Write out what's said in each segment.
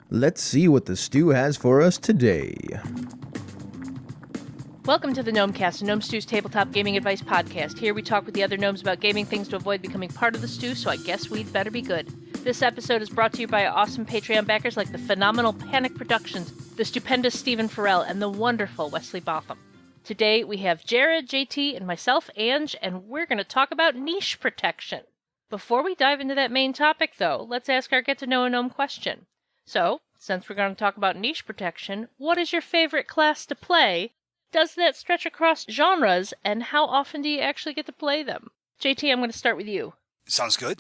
Let's see what the stew has for us today. Welcome to the Gnomecast, a Gnome Stew's tabletop gaming advice podcast. Here we talk with the other gnomes about gaming things to avoid becoming part of the stew, so I guess we'd better be good. This episode is brought to you by awesome Patreon backers like the phenomenal Panic Productions, the stupendous Stephen Farrell, and the wonderful Wesley Botham. Today we have Jared, JT, and myself, Ange, and we're going to talk about niche protection. Before we dive into that main topic, though, let's ask our Get to Know a Gnome question. So, since we're going to talk about niche protection, what is your favorite class to play? Does that stretch across genres, and how often do you actually get to play them? JT, I'm going to start with you. Sounds good.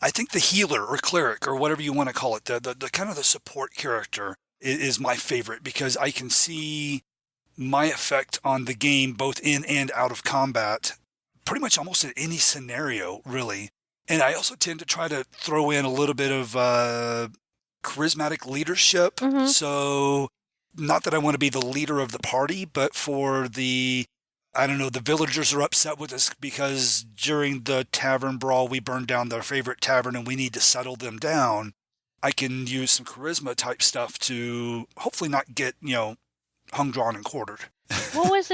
I think the healer or cleric or whatever you want to call it, the kind of the support character is my favorite because I can see my effect on the game both in and out of combat pretty much almost in any scenario, really. And I also tend to try to throw in a little bit of charismatic leadership. Mm-hmm. So not that I want to be the leader of the party, but for the villagers are upset with us because during the tavern brawl, we burned down their favorite tavern and we need to settle them down. I can use some charisma type stuff to hopefully not get, hung, drawn, and quartered. What was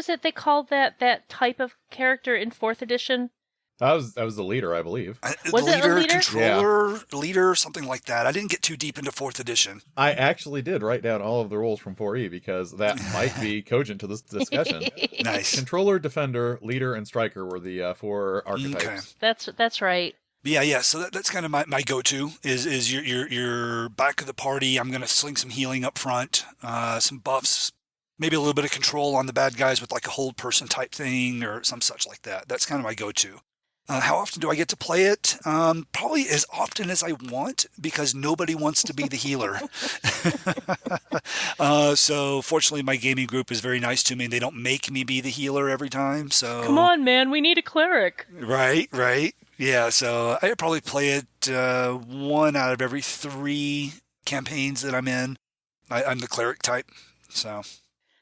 it they called that type of character in 4th edition? I was the leader, I believe. Was it a leader? Controller, leader, something like that. I didn't get too deep into 4th edition. I actually did write down all of the roles from 4E because that might be cogent to this discussion. Nice. Controller, defender, leader, and striker were the 4 archetypes. Okay. That's right. Yeah. So that's kind of my go-to is your back of the party. I'm going to sling some healing up front, some buffs, maybe a little bit of control on the bad guys with like a hold person type thing or some such like that. That's kind of my go-to. How often do I get to play it? Probably as often as I want because nobody wants to be the healer. So fortunately, my gaming group is very nice to me and they don't make me be the healer every time. So come on, man, we need a cleric. Right. Yeah, so I probably play it 1 out of every 3 campaigns that I'm in. I'm the cleric type, so.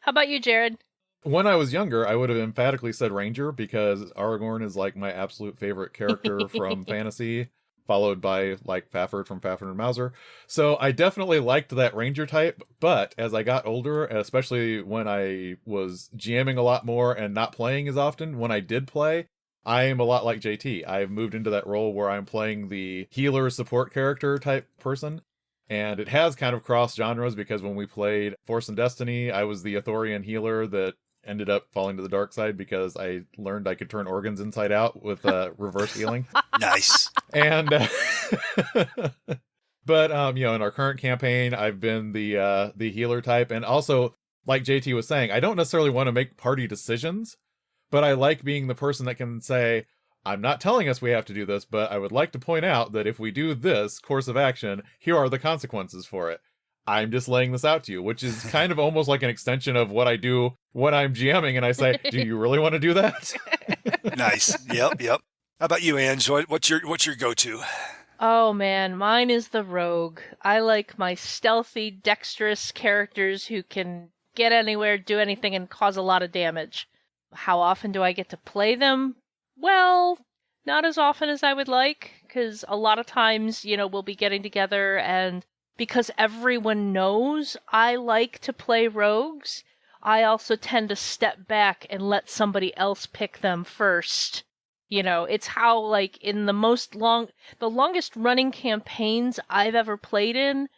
How about you, Jared? When I was younger, I would have emphatically said ranger because Aragorn is like my absolute favorite character from fantasy, followed by like Fafhrd from Fafhrd and Mauser. So I definitely liked that ranger type, but as I got older, especially when I was GMing a lot more and not playing as often, when I did play, I am a lot like JT. I've moved into that role where I'm playing the healer support character type person. And it has kind of crossed genres because when we played Force and Destiny, I was the Ithorian healer that ended up falling to the dark side because I learned I could turn organs inside out with reverse healing. Nice. And but in our current campaign, I've been the healer type, and also like JT was saying, I don't necessarily want to make party decisions, but I like being the person that can say, I'm not telling us we have to do this, but I would like to point out that if we do this course of action, here are the consequences for it. I'm just laying this out to you, which is kind of almost like an extension of what I do when I'm GMing, and I say, do you really want to do that? Nice. Yep. How about you, Ange? What's your go-to? Oh man, mine is the rogue. I like my stealthy, dexterous characters who can get anywhere, do anything, and cause a lot of damage. How often do I get to play them? Well, not as often as I would like, because a lot of times, we'll be getting together, and because everyone knows I like to play rogues, I also tend to step back and let somebody else pick them first. It's how, like, in the longest running campaigns I've ever played in,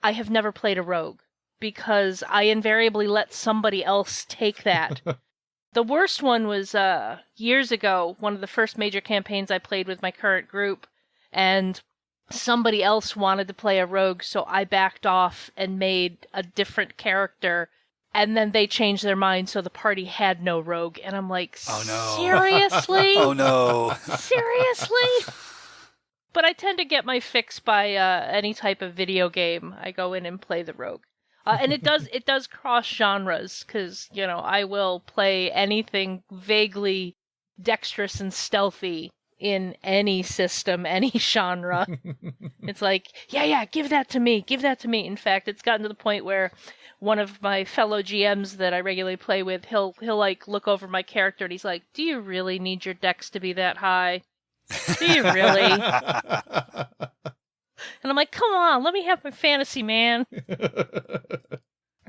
I have never played a rogue, because I invariably let somebody else take that. The worst one was years ago, one of the first major campaigns I played with my current group, and somebody else wanted to play a rogue, so I backed off and made a different character, and then they changed their mind, so the party had no rogue, and I'm like, oh no. Seriously? Oh no. Seriously? But I tend to get my fix by any type of video game. I go in and play the rogue. And it does cross genres, because, I will play anything vaguely dexterous and stealthy in any system, any genre. It's like, yeah, give that to me. In fact, it's gotten to the point where one of my fellow GMs that I regularly play with, he'll like look over my character and he's like, do you really need your dex to be that high? Do you really? And I'm like, come on, let me have my fantasy, man.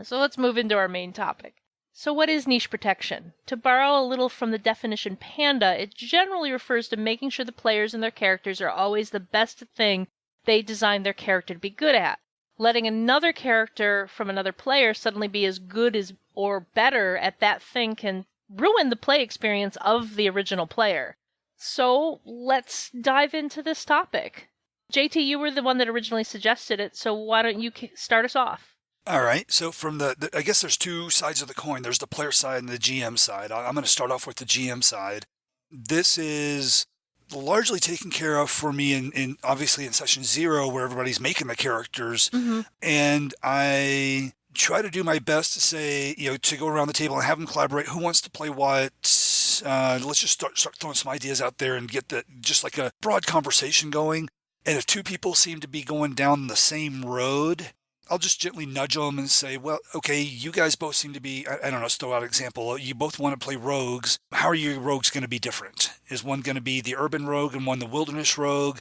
So let's move into our main topic. So what is niche protection? To borrow a little from the definition Panda, it generally refers to making sure the players and their characters are always the best thing they designed their character to be good at. Letting another character from another player suddenly be as good as or better at that thing can ruin the play experience of the original player. So let's dive into this topic. JT, you were the one that originally suggested it, so why don't you start us off? All right. So from I guess there's two sides of the coin. There's the player side and the GM side. I'm going to start off with the GM side. This is largely taken care of for me in obviously in session 0 where everybody's making the characters. Mm-hmm. And I try to do my best to say, to go around the table and have them collaborate. Who wants to play what? Let's just start throwing some ideas out there and get just like a broad conversation going. And if two people seem to be going down the same road, I'll just gently nudge them and say, well, okay, you guys both seem to be, I don't know, let's throw out an example. You both want to play rogues. How are your rogues going to be different? Is one going to be the urban rogue and one the wilderness rogue?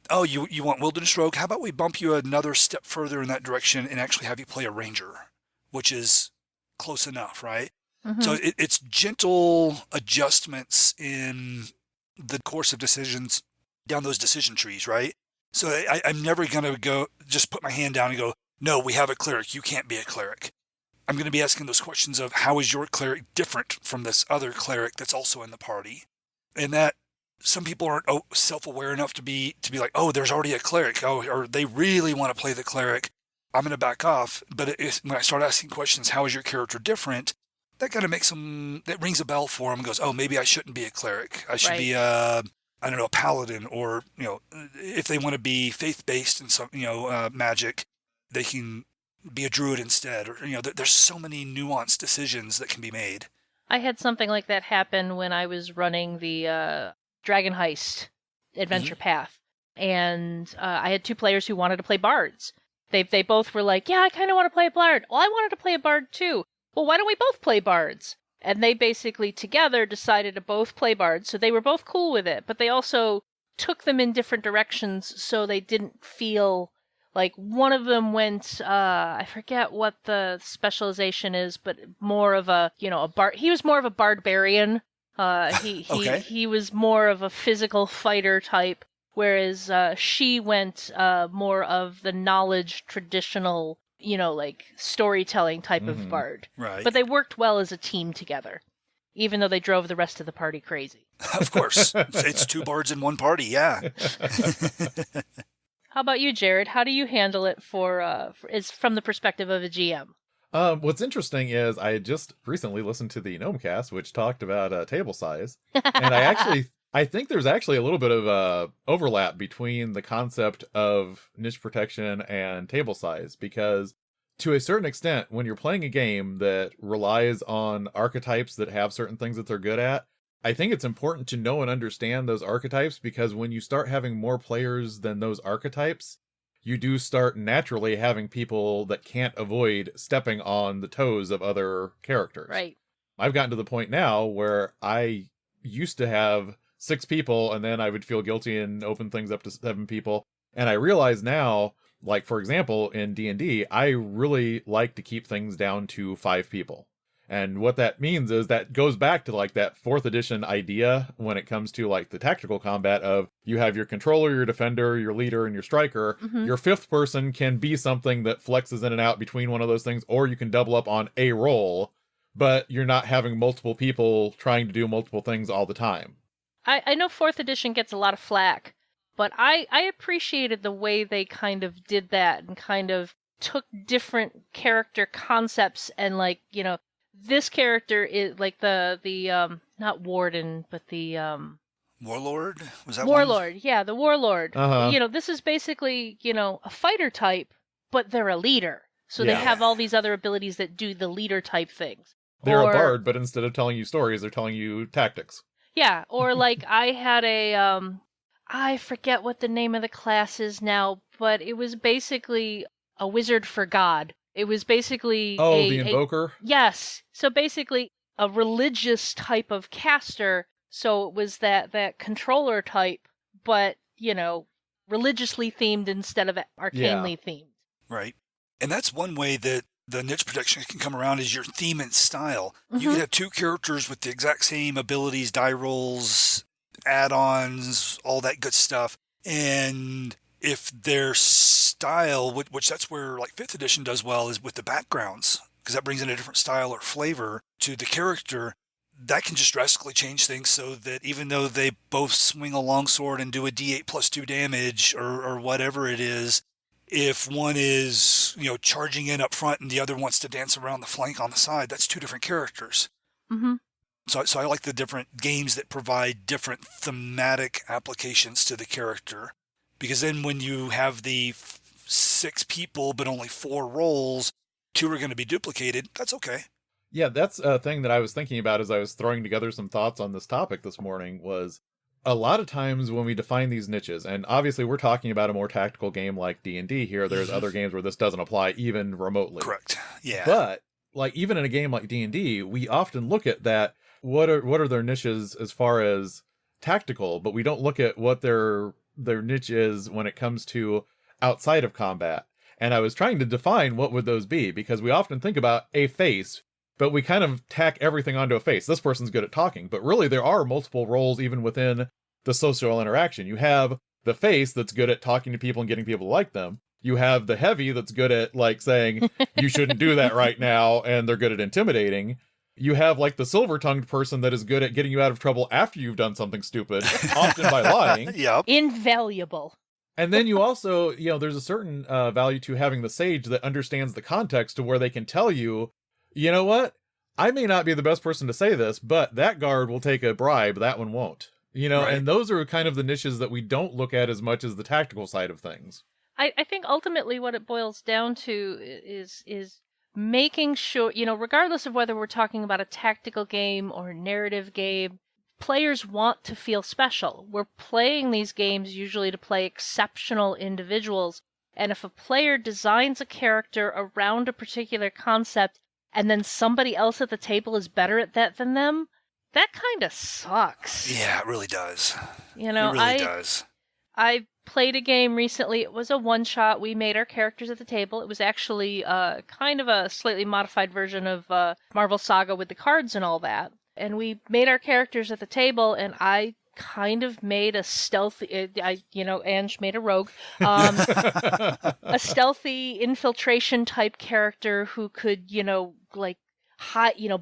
Oh, you want wilderness rogue? How about we bump you another step further in that direction and actually have you play a ranger, which is close enough, right? Mm-hmm. So it's gentle adjustments in the course of decisions down those decision trees, right? So I'm never going to go just put my hand down and go, no, we have a cleric. You can't be a cleric. I'm going to be asking those questions of how is your cleric different from this other cleric that's also in the party? And that some people aren't self-aware enough to be like, oh, there's already a cleric. Oh, or they really want to play the cleric. I'm going to back off. But when I start asking questions, how is your character different? That kind of that rings a bell for them and goes, oh, maybe I shouldn't be a cleric. I should be a paladin, or, if they want to be faith-based in some, magic, they can be a druid instead. Or, there's so many nuanced decisions that can be made. I had something like that happen when I was running the Dragon Heist adventure path. And I had two players who wanted to play bards. They both were like, yeah, I kind of want to play a bard. Well, I wanted to play a bard too. Well, why don't we both play bards? And they basically together decided to both play bards. So they were both cool with it. But they also took them in different directions so they didn't feel... Like, one of them went, I forget what the specialization is, but more of a bard. He was more of a barbarian. He was more of a physical fighter type, whereas she went more of the knowledge, traditional, like storytelling type of bard. Right. But they worked well as a team together, even though they drove the rest of the party crazy. Of course. It's two bards in one party, yeah. How about you, Jared? How do you handle it is from the perspective of a GM? What's interesting is I just recently listened to the Gnomecast, which talked about table size, and I think there's actually a little bit of overlap between the concept of niche protection and table size, because to a certain extent, when you're playing a game that relies on archetypes that have certain things that they're good at, I think it's important to know and understand those archetypes, because when you start having more players than those archetypes, you do start naturally having people that can't avoid stepping on the toes of other characters. Right. I've gotten to the point now where I used to have 6 people, and then I would feel guilty and open things up to 7 people. And I realize now, like, for example, in D&D, I really like to keep things down to 5 people. And what that means is that goes back to like that 4th edition idea when it comes to like the tactical combat of you have your controller, your defender, your leader, and your striker. Mm-hmm. Your 5th person can be something that flexes in and out between one of those things, or you can double up on a role, but you're not having multiple people trying to do multiple things all the time. I know 4th edition gets a lot of flack, but I appreciated the way they kind of did that and kind of took different character concepts and like, this character is like the not warden, but the warlord. Was that warlord? One? Yeah, the warlord. Uh-huh. This is basically a fighter type, but they're a leader, so they have all these other abilities that do the leader type things. They're a bard, but instead of telling you stories, they're telling you tactics. Yeah, or like I had a I forget what the name of the class is now, but it was basically a wizard for God. It was basically the invoker? Yes. So basically a religious type of caster. So it was that controller type, but, religiously themed instead of arcanely themed. Right. And that's one way that the niche protection can come around is your theme and style. Mm-hmm. You can have two characters with the exact same abilities, die rolls, add-ons, all that good stuff. And if their style, which that's where like 5th edition does well, is with the backgrounds, because that brings in a different style or flavor to the character, that can just drastically change things so that even though they both swing a longsword and do a d8 plus 2 damage or whatever it is, if one is, charging in up front and the other wants to dance around the flank on the side, that's two different characters. Mm-hmm. So I like the different games that provide different thematic applications to the character. Because then when you have the 6 people but only 4 roles, 2 are going to be duplicated, that's okay. Yeah, that's a thing that I was thinking about as I was throwing together some thoughts on this topic this morning, was a lot of times when we define these niches, and obviously we're talking about a more tactical game like D&D here, there's other games where this doesn't apply even remotely. Correct, yeah. But, like, even in a game like D&D, we often look at that, what are their niches as far as tactical, but we don't look at what their niche is when it comes to outside of combat. And I was trying to define what would those be, because we often think about a face, but we kind of tack everything onto a face. This person's good at talking, but really there are multiple roles even within the social interaction. You have the face that's good at talking to people and getting people to like them. You have the heavy that's good at, like, saying, you shouldn't do that right now, and they're good at intimidating. You have, like, the silver-tongued person that is good at getting you out of trouble after you've done something stupid, often by lying. Yep. Invaluable. And then you also, there's a certain value to having the sage that understands the context to where they can tell you, you know what? I may not be the best person to say this, but that guard will take a bribe, that one won't. Right. And those are kind of the niches that we don't look at as much as the tactical side of things. I think ultimately what it boils down to is making sure, regardless of whether we're talking about a tactical game or a narrative game, players want to feel special. We're playing these games usually to play exceptional individuals, and if a player designs a character around a particular concept and then somebody else at the table is better at that than them, that kind of sucks. Yeah, it really does. It really does. I played a game recently. It was a one-shot. We made our characters at the table. It was actually kind of a slightly modified version of Marvel Saga with the cards and all that. And we made our characters at the table, and I kind of made a stealthy, Ange made a rogue, a stealthy infiltration type character who could,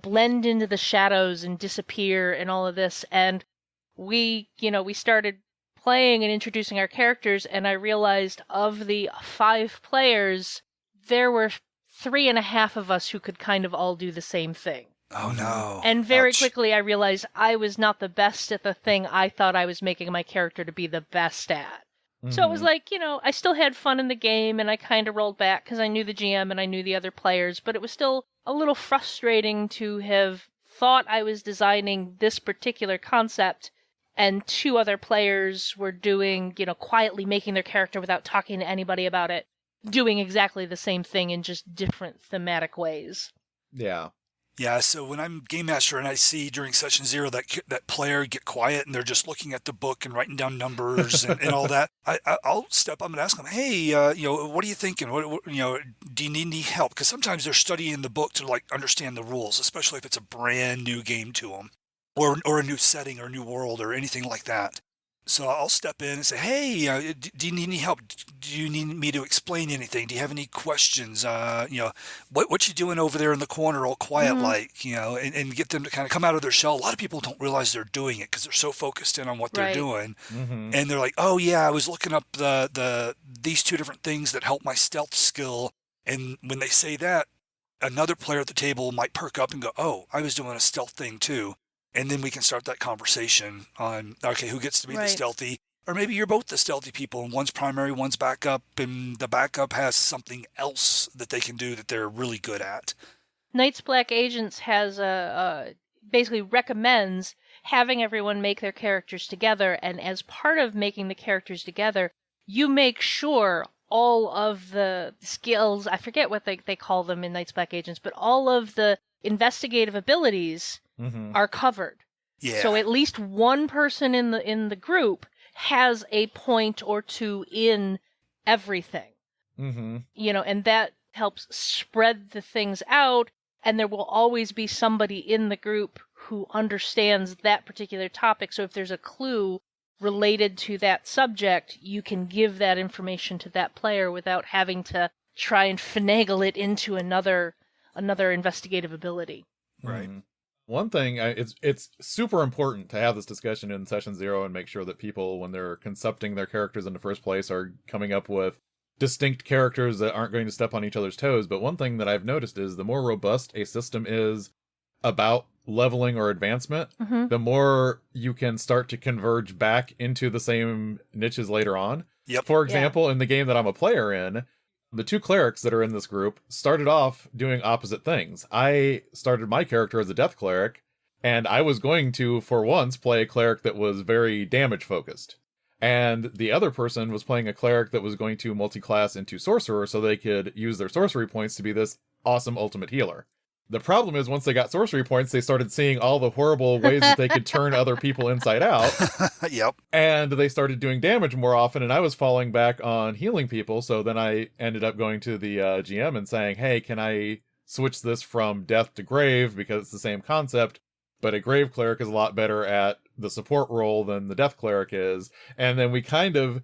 blend into the shadows and disappear and all of this. And we started playing and introducing our characters, and I realized of the 5 players, there were 3.5 of us who could kind of all do the same thing. Oh no. And very Ouch. quickly I realized I was not the best at the thing I thought I was making my character to be the best at. Mm-hmm. So it was like, I still had fun in the game, and I kind of rolled back because I knew the GM and I knew the other players, but it was still a little frustrating to have thought I was designing this particular concept, and 2 other players were doing, quietly making their character without talking to anybody about it, doing exactly the same thing in just different thematic ways. Yeah. Yeah, so when I'm game master and I see during session 0 that player get quiet and they're just looking at the book and writing down numbers and all that, I'll step up and ask them, hey, what are you thinking? What do you need any help? Because sometimes they're studying the book to understand the rules, especially if it's a brand new game to them, or a new setting or a new world or anything like that. So I'll step in and say, hey, do you need any help? Do you need me to explain anything? Do you have any questions? What you doing over there in the corner all quiet like, and get them to kind of come out of their shell. A lot of people don't realize they're doing it because they're so focused in on what they're doing. Mm-hmm. And they're like, oh yeah, I was looking up these 2 different things that help my stealth skill. And when they say that, another player at the table might perk up and go, oh, I was doing a stealth thing too. And then we can start that conversation on, okay, who gets to be the stealthy? Or maybe you're both the stealthy people, and one's primary, one's backup, and the backup has something else that they can do that they're really good at. Night's Black Agents has basically recommends having everyone make their characters together, and as part of making the characters together, you make sure all of the skills, I forget what they call them in Night's Black Agents, but all of the investigative abilities are covered. Yeah. So at least one person in the group has a point or two in everything. Mm-hmm. And that helps spread the things out, and there will always be somebody in the group who understands that particular topic. So if there's a clue related to that subject, you can give that information to that player without having to try and finagle it into another investigative ability. Right. Mm-hmm. One thing, it's super important to have this discussion in session 0 and make sure that people, when they're concepting their characters in the first place, are coming up with distinct characters that aren't going to step on each other's toes. But one thing that I've noticed is the more robust a system is about leveling or advancement, the more you can start to converge back into the same niches later on. Yep. For example, in the game that I'm a player in, the two clerics that are in this group started off doing opposite things. I started my character as a death cleric, and I was going to, for once, play a cleric that was very damage focused. And the other person was playing a cleric that was going to multi-class into sorcerer so they could use their sorcery points to be this awesome ultimate healer. The problem is, once they got sorcery points, they started seeing all the horrible ways that they could turn other people inside out. Yep. And they started doing damage more often, and I was falling back on healing people, so then I ended up going to the GM and saying, hey, can I switch this from death to grave, because it's the same concept, but a grave cleric is a lot better at the support role than the death cleric is. And then we kind of,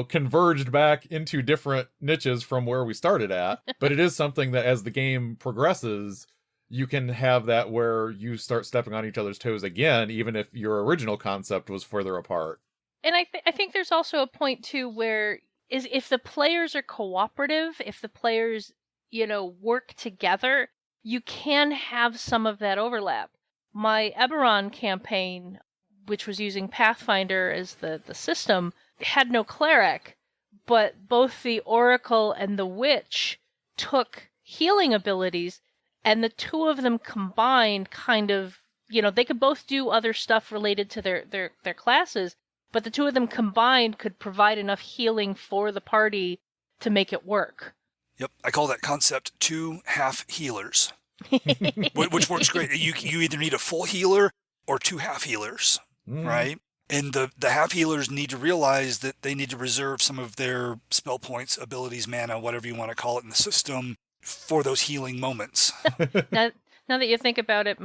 converged back into different niches from where we started at. But it is something that as the game progresses, you can have that where you start stepping on each other's toes again, even if your original concept was further apart. And I think there's also a point, too, where if the players are cooperative, if the players, work together, you can have some of that overlap. My Eberron campaign, which was using Pathfinder as the system, had no cleric, but both the Oracle and the Witch took healing abilities, and the two of them combined kind of, they could both do other stuff related to their classes, but the two of them combined could provide enough healing for the party to make it work. Yep. I call that concept 2 half healers, which works great. You either need a full healer or 2 half healers, right? And the half healers need to realize that they need to reserve some of their spell points, abilities, mana, whatever you want to call it in the system, for those healing moments. Now that I think about it,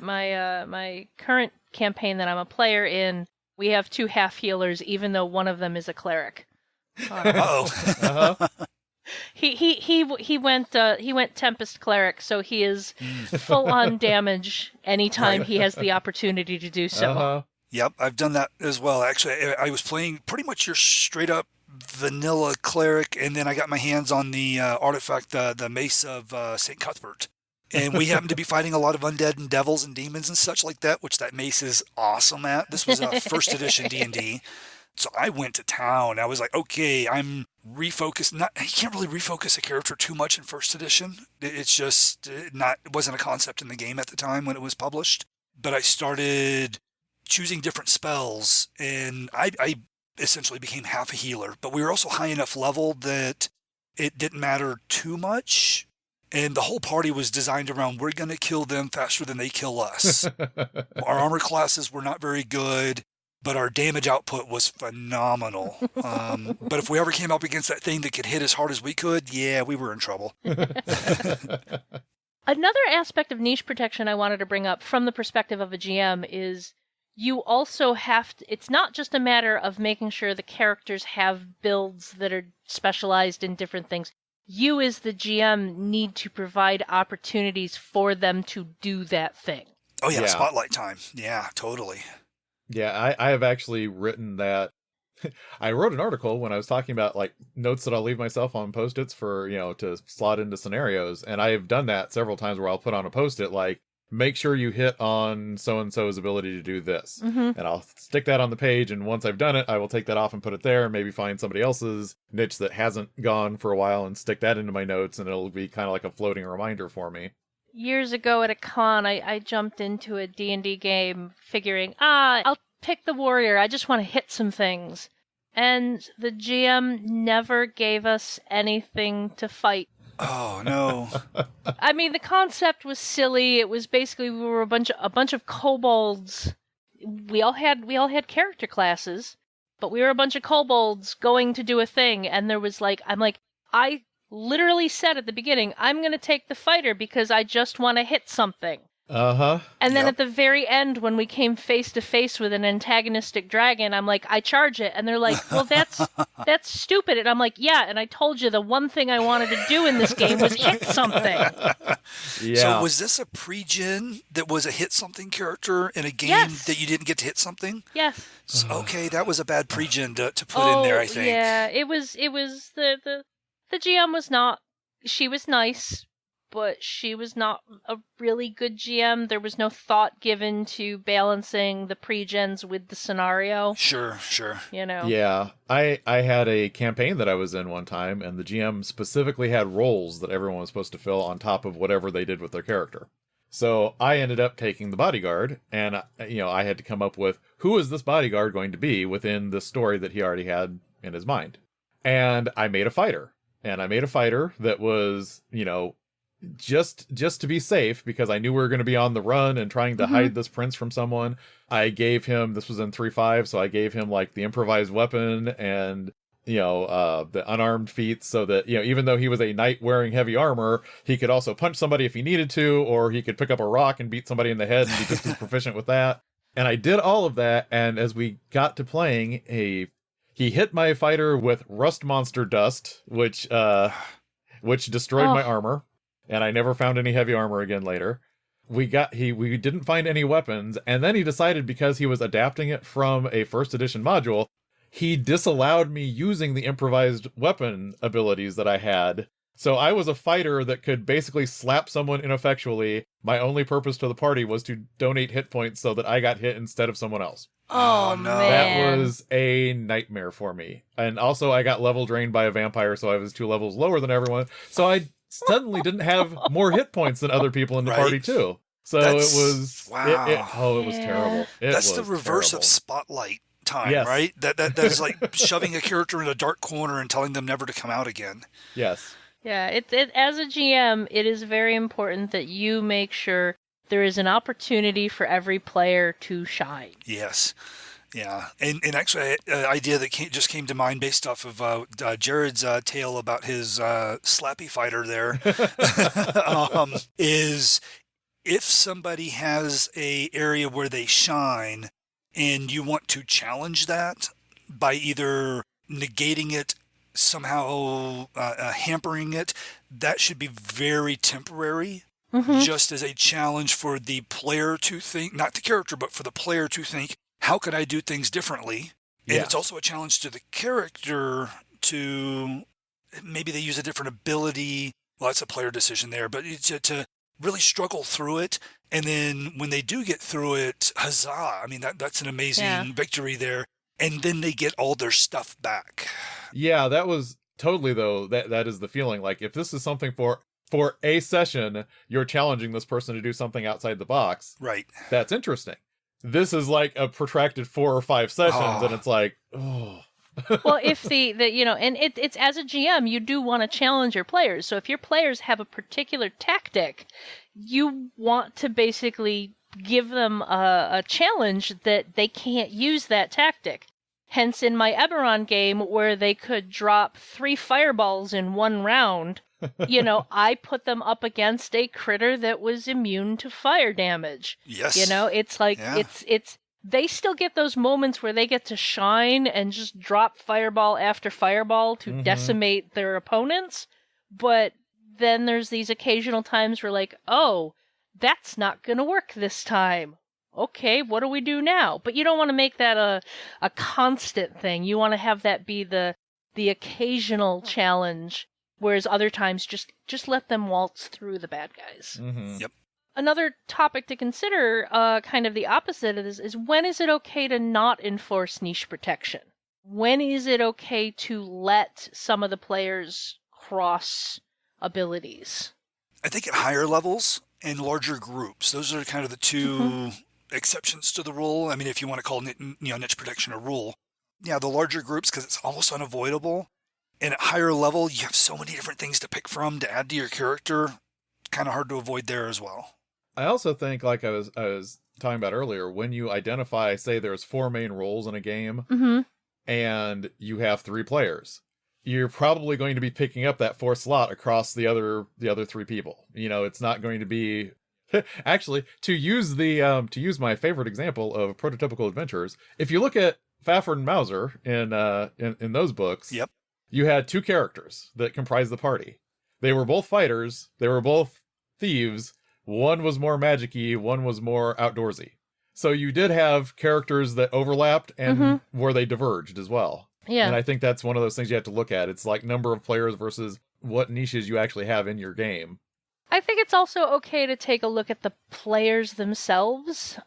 my current campaign that I'm a player in, we have 2 half healers, even though one of them is a cleric. Uh-oh. He went Tempest cleric, so he is full on damage anytime he has the opportunity to do so. Yep, I've done that as well. Actually, I was playing pretty much your straight up vanilla cleric, and then I got my hands on the artifact, the Mace of St. Cuthbert. And we happened to be fighting a lot of undead and devils and demons and such like that, which that mace is awesome at. This was a first edition D&D. So I went to town. I was like, okay, I'm refocused. You can't really refocus a character too much in first edition. It's just it wasn't a concept in the game at the time when it was published. But I started choosing different spells, and I essentially became half a healer. But we were also high enough level that it didn't matter too much. And the whole party was designed around, we're going to kill them faster than they kill us. Our armor classes were not very good, but our damage output was phenomenal. But if we ever came up against that thing that could hit as hard as we could, yeah, we were in trouble. Another aspect of niche protection I wanted to bring up from the perspective of a GM is you also have to, it's not just a matter of making sure the characters have builds that are specialized in different things. You as the GM need to provide opportunities for them to do that thing. Oh yeah, spotlight time. Yeah, totally. Yeah, I have actually written that. I wrote an article when I was talking about like notes that I'll leave myself on Post-its for, to slot into scenarios. And I have done that several times where I'll put on a Post-it like, make sure you hit on so-and-so's ability to do this. And I'll stick that on the page, and once I've done it, I will take that off and put it there, and maybe find somebody else's niche that hasn't gone for a while and stick that into my notes, and it'll be kind of like a floating reminder for me. Years ago at a con, I jumped into a D&D game figuring, I'll pick the warrior, I just want to hit some things. And the GM never gave us anything to fight. Oh no! I mean, the concept was silly. It was basically we were a bunch of kobolds. We all had character classes, but we were a bunch of kobolds going to do a thing, and there was I literally said at the beginning, I'm going to take the fighter because I just want to hit something. Uh-huh. And then at the very end, when we came face to face with an antagonistic dragon, I'm like, I charge it. And they're like, well, that's stupid. And I'm like, yeah, and I told you the one thing I wanted to do in this game was hit something. Yeah. So was this a pre-gen that was a hit something character in a game that you didn't get to hit something? Yes. So, okay, that was a bad pre-gen to put in there, I think. Yeah, it was the GM was not, she was nice, but she was not a really good GM. There was no thought given to balancing the pre-gens with the scenario. Sure. You know? Yeah. I had a campaign that I was in one time, and the GM specifically had roles that everyone was supposed to fill on top of whatever they did with their character. So I ended up taking the bodyguard, and I had to come up with who is this bodyguard going to be within the story that he already had in his mind. And I made a fighter. And I made a fighter that was, just to be safe, because I knew we were going to be on the run and trying to hide this prince from someone. I gave him, this was in 3.5, so I gave him like the improvised weapon and, the unarmed feats, so that, even though he was a knight wearing heavy armor, he could also punch somebody if he needed to, or he could pick up a rock and beat somebody in the head and be just as proficient with that. And I did all of that, and as we got to playing, he hit my fighter with rust monster dust, which destroyed my armor, and I never found any heavy armor again later. We didn't find any weapons, and then he decided, because he was adapting it from a first edition module, he disallowed me using the improvised weapon abilities that I had. So I was a fighter that could basically slap someone ineffectually. My only purpose to the party was to donate hit points so that I got hit instead of someone else. Oh, no. That was a nightmare for me. And also I got level drained by a vampire, so I was 2 levels lower than everyone. So I suddenly didn't have more hit points than other people in the party too. So it was it was terrible. That's the reverse of Spotlight time, right? That is like shoving a character in a dark corner and telling them never to come out again. Yes. Yeah, it as a GM, it is very important that you make sure there is an opportunity for every player to shine. Yes. Yeah. And actually, an idea that just came to mind based off of Jared's tale about his slappy fighter there is if somebody has a area where they shine and you want to challenge that by either negating it, somehow hampering it, that should be very temporary, just as a challenge for the player to think, not the character, but for the player to think, how can I do things differently? And it's also a challenge to the character to, maybe they use a different ability. Well, that's a player decision there, but to really struggle through it. And then when they do get through it, huzzah. I mean, that's an amazing victory there. And then they get all their stuff back. Yeah, that was totally, though, that is the feeling. Like, if this is something for a session, you're challenging this person to do something outside the box. Right. That's interesting. This is like a protracted 4 or 5 sessions, and it's like, oh. Well, if and it's as a GM, you do want to challenge your players. So if your players have a particular tactic, you want to basically give them a challenge that they can't use that tactic. Hence, in my Eberron game, where they could drop 3 fireballs in 1 round, I put them up against a critter that was immune to fire damage. Yes. It's like, it's they still get those moments where they get to shine and just drop fireball after fireball to decimate their opponents. But then there's these occasional times where like, oh, that's not going to work this time. Okay, what do we do now? But you don't want to make that a constant thing. You want to have that be the occasional challenge, whereas other times just let them waltz through the bad guys. Yep. Another topic to consider, kind of the opposite of this, is when is it okay to not enforce niche protection? When is it okay to let some of the players cross abilities? I think at higher levels and larger groups, those are kind of the two exceptions to the rule. I mean, if you want to call niche protection a rule. Yeah, the larger groups, because it's almost unavoidable. And at higher level, you have so many different things to pick from to add to your character. Kind of hard to avoid there as well. I also think, like I was talking about earlier, when you identify, say there's 4 main roles in a game, and you have 3 players, you're probably going to be picking up that 4th slot across the other 3 people. It's not going to be actually, to use my favorite example of prototypical adventurers, if you look at Fafhrd and Mauser in those books, Yep. you had 2 characters that comprised the party. They were both fighters, they were both thieves. One was more magic-y, one was more outdoorsy. So you did have characters that overlapped and where they diverged as well. Yeah. And I think that's one of those things you have to look at. It's like number of players versus what niches you actually have in your game. I think it's also okay to take a look at the players themselves.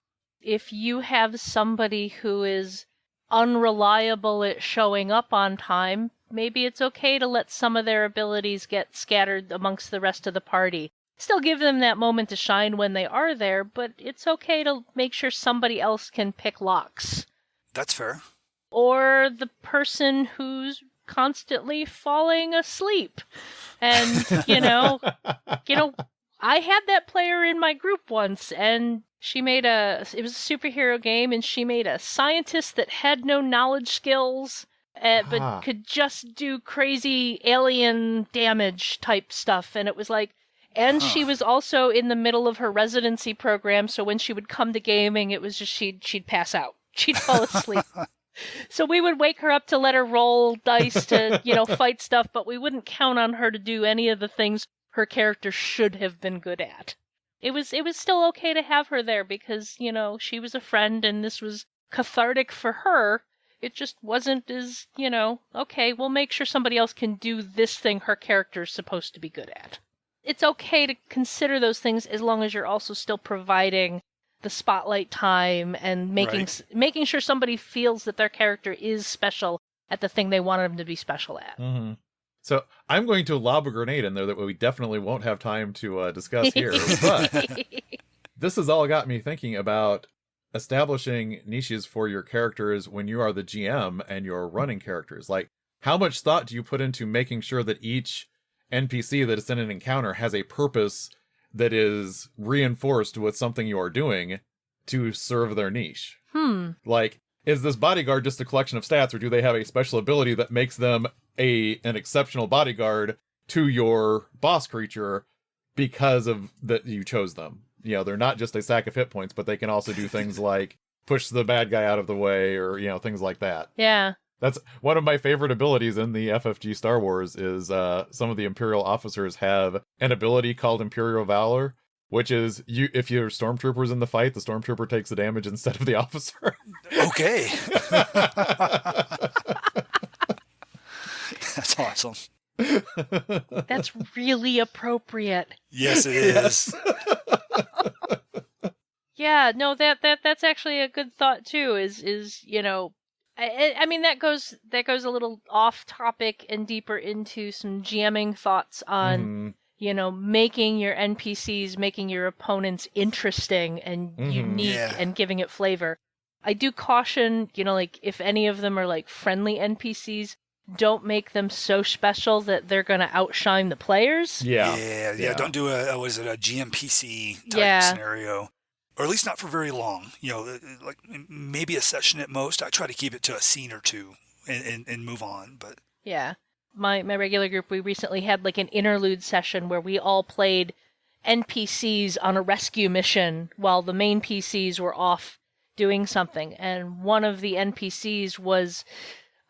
If you have somebody who is unreliable at showing up on time, maybe it's okay to let some of their abilities get scattered amongst the rest of the party. Still give them that moment to shine when they are there, but it's okay to make sure somebody else can pick locks. That's fair. Or the person who's constantly falling asleep. And, I had that player in my group once, and it was a superhero game, and she made a scientist that had no knowledge skills, but could just do crazy alien damage type stuff. And it was like, and she was also in the middle of her residency program, so when she would come to gaming, it was just she'd pass out. She'd fall asleep. So we would wake her up to let her roll dice to, fight stuff, but we wouldn't count on her to do any of the things her character should have been good at. It was still okay to have her there because, she was a friend and this was cathartic for her. It just wasn't as, okay, we'll make sure somebody else can do this thing her character is supposed to be good at. It's okay to consider those things as long as you're also still providing the spotlight time and making sure somebody feels that their character is special at the thing they want them to be special at. Mm-hmm. So I'm going to lob a grenade in there that we definitely won't have time to discuss here, but this has all got me thinking about establishing niches for your characters when you are the GM and you're running characters. Like, how much thought do you put into making sure that each NPC that is in an encounter has a purpose that is reinforced with something you are doing to serve their niche? Like, is this bodyguard just a collection of stats, or do they have a special ability that makes them an exceptional bodyguard to your boss creature because of that you chose them? They're not just a sack of hit points, but they can also do things like push the bad guy out of the way, or things like that. Yeah. That's one of my favorite abilities in the FFG Star Wars is some of the Imperial officers have an ability called Imperial Valor, which is if you're stormtroopers in the fight, the stormtrooper takes the damage instead of the officer. Okay. That's awesome. That's really appropriate. Yes, it is. Yeah, no, that's actually a good thought too. I mean, that goes a little off topic and deeper into some GMing thoughts on, making your NPCs, making your opponents interesting and unique and giving it flavor. I do caution, if any of them are like friendly NPCs, don't make them so special that they're going to outshine the players. Yeah. Don't do a GMPC type scenario. Or at least not for very long. Like maybe a session at most. I try to keep it to a scene or two and move on. But yeah, my regular group, we recently had like an interlude session where we all played NPCs on a rescue mission while the main PCs were off doing something. And one of the NPCs was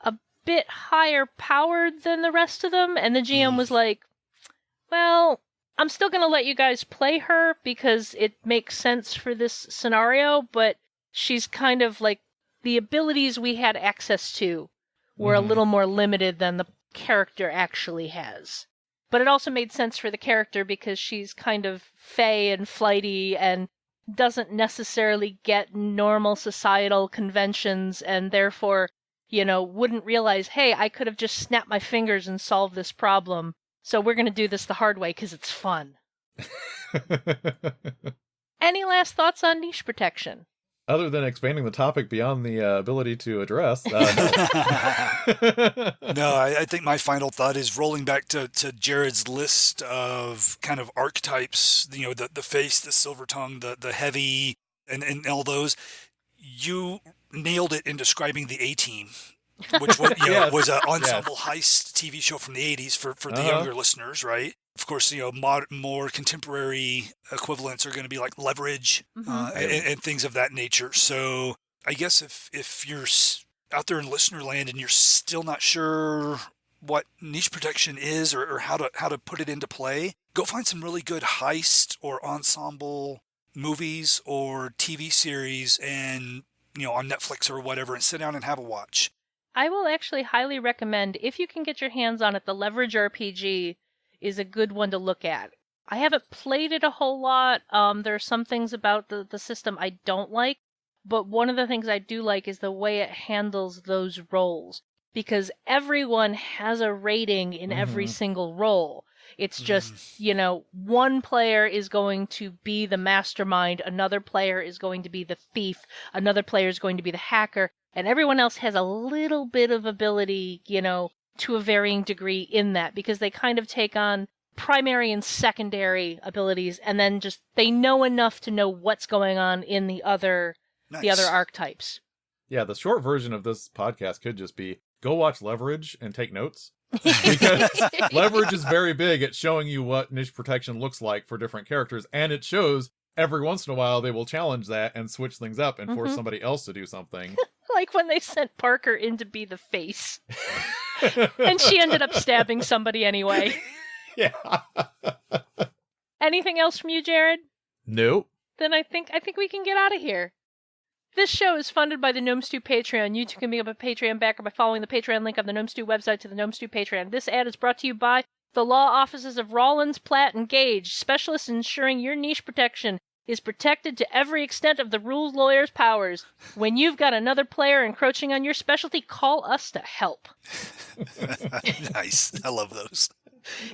a bit higher powered than the rest of them. And the GM was like, well, I'm still going to let you guys play her because it makes sense for this scenario, but she's kind of like the abilities we had access to were a little more limited than the character actually has. But it also made sense for the character because she's kind of fey and flighty and doesn't necessarily get normal societal conventions and therefore, wouldn't realize, hey, I could have just snapped my fingers and solved this problem. So we're going to do this the hard way because it's fun. Any last thoughts on niche protection? Other than expanding the topic beyond the ability to address. No, I think my final thought is rolling back to Jared's list of kind of archetypes, the face, the silver tongue, the heavy, and all those. You nailed it in describing the A-team. which was, Yes. was an ensemble heist TV show from the 80s for the younger listeners, right? Of course, more contemporary equivalents are going to be like Leverage and things of that nature. So I guess if you're out there in listener land and you're still not sure what niche protection is or how to put it into play, go find some really good heist or ensemble movies or TV series and on Netflix or whatever, and sit down and have a watch. I will actually highly recommend, if you can get your hands on it, the Leverage RPG is a good one to look at. I haven't played it a whole lot. There are some things about the system I don't like, but one of the things I do like is the way it handles those roles, because everyone has a rating in every single role. It's just, one player is going to be the mastermind, another player is going to be the thief, another player is going to be the hacker, and everyone else has a little bit of ability, to a varying degree in that, because they kind of take on primary and secondary abilities, and then just they know enough to know what's going on in the other archetypes. Yeah, the short version of this podcast could just be go watch Leverage and take notes. Because Leverage is very big at showing you what niche protection looks like for different characters, and it shows every once in a while they will challenge that and switch things up and force somebody else to do something. Like when they sent Parker in to be the face. And she ended up stabbing somebody anyway. Yeah. Anything else from you, Jared? Nope. Then I think we can get out of here. This show is funded by the Gnome Stew Patreon. You too can become a Patreon backer by following the Patreon link on the Gnome Stew website to the Gnome Stew Patreon. This ad is brought to you by the law offices of Rollins, Platt, and Gage, specialists in ensuring your niche protection is protected to every extent of the rules lawyer's powers. When you've got another player encroaching on your specialty, call us to help. Nice. I love those.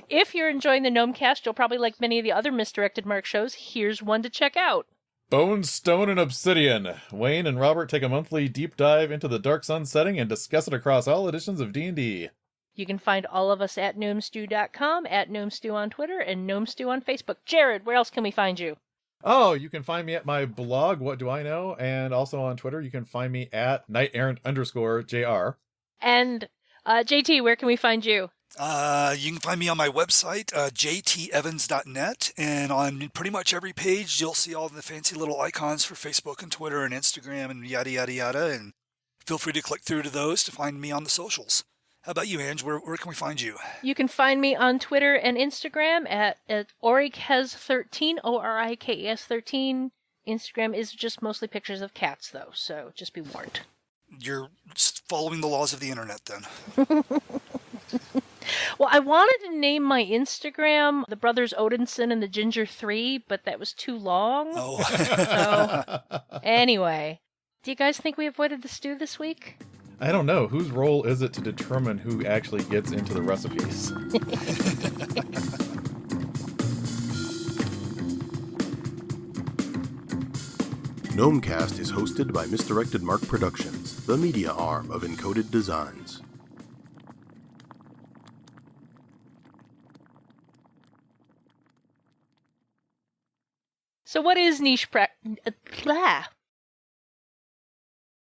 If you're enjoying the Gnomecast, you'll probably like many of the other Misdirected Mark shows. Here's one to check out. Bone, Stone, and Obsidian. Wayne and Robert take a monthly deep dive into the Dark Sun setting and discuss it across all editions of D&D. You can find all of us at gnomestew.com, at gnomestew on Twitter, and gnomestew on Facebook. Jared, where else can we find you? Oh, you can find me at my blog, What Do I Know? And also on Twitter, you can find me at knighterrant_JR. And JT, where can we find you? You can find me on my website, jtevans.net, and on pretty much every page, you'll see all the fancy little icons for Facebook and Twitter and Instagram and yada, yada, yada, and feel free to click through to those to find me on the socials. How about you, Ange? Where can we find you? You can find me on Twitter and Instagram at Orikes13, Orikes13. Instagram is just mostly pictures of cats, though, so just be warned. You're following the laws of the internet, then. Well, I wanted to name my Instagram the Brothers Odinson and the Ginger 3, but that was too long. Oh. So, anyway, do you guys think we avoided the stew this week? I don't know. Whose role is it to determine who actually gets into the recipes? Gnomecast is hosted by Misdirected Mark Productions, the media arm of Encoded Designs. So what is niche